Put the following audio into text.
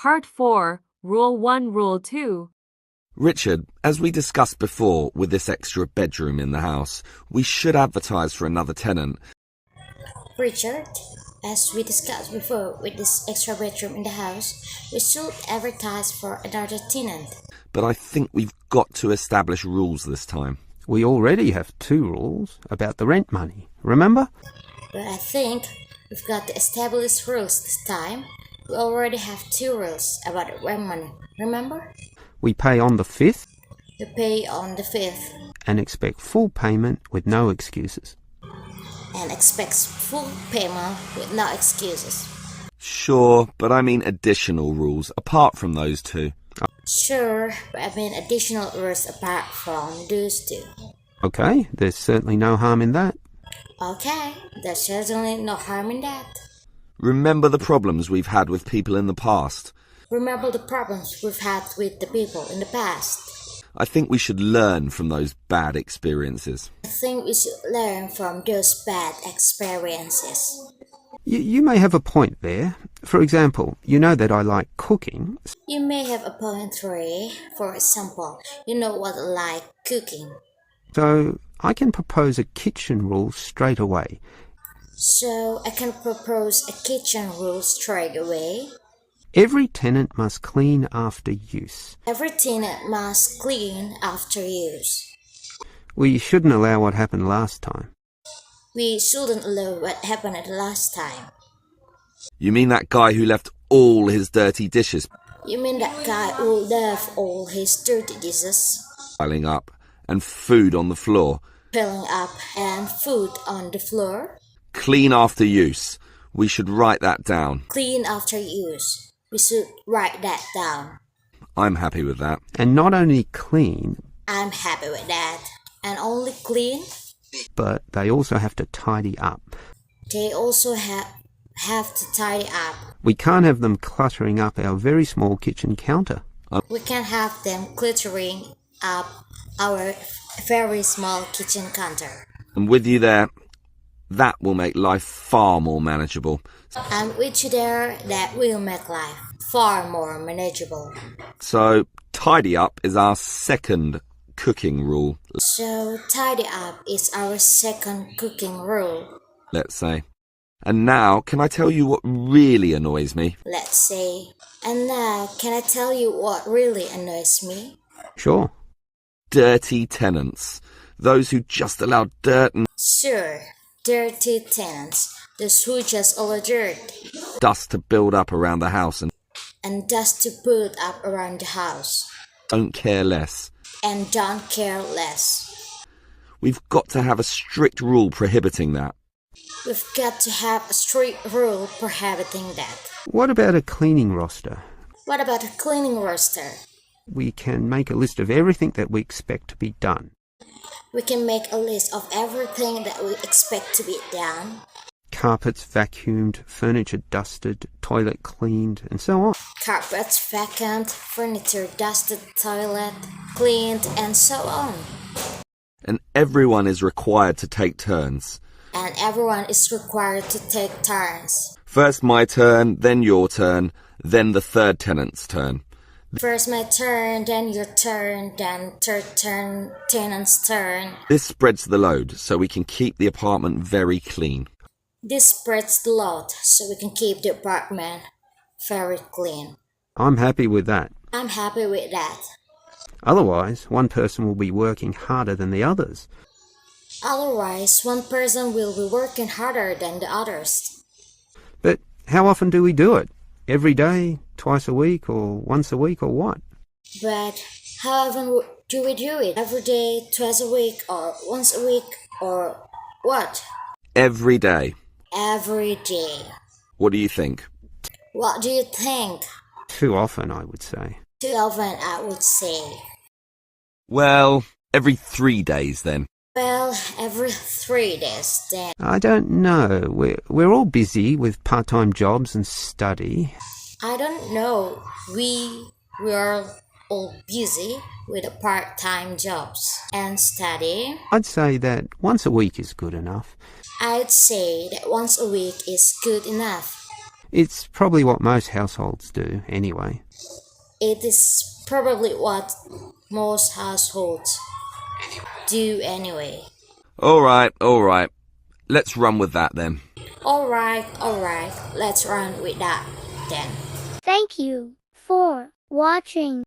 Part 4, Rule 1, Rule 2. Richard, as we discussed before with this extra bedroom in the house, we should advertise for another tenant. Richard, as we discussed before with this extra bedroom in the house, we should advertise for another tenant. But I think we've got to establish rules this time. We already have 2 rules about the rent money, remember? But I think we've got to establish rules this time. We already have 2 rules about the rent money, remember? We pay on the 5th You pay on the 5th and expect full payment with no excuses. and expects full payment with no excuses. Sure, but I mean additional rules apart from those 2. Sure, but I mean additional rules apart from those 2. Okay, there's certainly no harm in that. Okay, there's certainly no harm in that. Remember the problems we've had with people in the past. Remember the problems we've had with the people in the past. I think we should learn from those bad experiences. I think we should learn from those bad experiences. You may have a point there. For example, you know that I like cooking. You may have a point, Ray. For example, you know what I like cooking. So I can propose a kitchen rule straight away. So I can propose a kitchen rule straight away. Every tenant must clean after use. Every tenant must clean after use. We shouldn't allow what happened last time. We shouldn't allow what happened the last time. You mean that guy who left all his dirty dishes You mean that guy who left all his dirty dishes piling up and food on the floor? piling up and food on the floor? Clean after use. We should write that down. Clean after use. We should write that down. I'm happy with that. And not only clean, I'm happy with that. And only clean? but they also have to tidy up. They also have to tidy up. We can't have them cluttering up our very small kitchen counter. We can't have them cluttering up our very small kitchen counter. And with you there, that will make life far more manageable. And with you there, that will make life far more manageable. So, tidy up is our second cooking rule, So tidy up is our second cooking rule. let's say. And now, can I tell you what really annoys me? Let's say. And now, can I tell you what really annoys me? Sure. Dirty tenants. Those who just allow dirt and Sure, dirty tenants. Those who just allow dirt dust to build up around the house and and dust to put up around the house don't care less. and don't care less. We've got to have a strict rule prohibiting that. We've got to have a strict rule prohibiting that. What about a cleaning roster? What about a cleaning roster? We can make a list of everything that we expect to be done. We can make a list of everything that we expect to be done. Carpets vacuumed, furniture dusted, toilet cleaned, and so on. Carpets vacuumed, furniture dusted, toilet cleaned, and so on. And everyone is required to take turns. And everyone is required to take turns. First my turn, then your turn, then the third tenant's turn. First my turn, then your turn, then third turn, tenant's turn. This spreads the load so we can keep the apartment very clean. This spreads the load so we can keep the apartment very clean. I'm happy with that. I'm happy with that. Otherwise, one person will be working harder than the others. Otherwise, one person will be working harder than the others. But how often do we do it? Every day, twice a week, or once a week, or what? But how often do we do it? Every day, twice a week, or once a week, or what? Every day. Every day. What do you think? What do you think? Too often, I would say. Too often, I would say. Well, every 3 days then. Well, every 3 days then. I don't know. We're all busy with part-time jobs and study. I don't know. We're all busy with part-time jobs and study. I'd say that once a week is good enough. I'd say that once a week is good enough. It's probably what most households do anyway. It is probably what most households do anyway. All right. Let's run with that then. Alright, let's run with that then. Thank you for watching.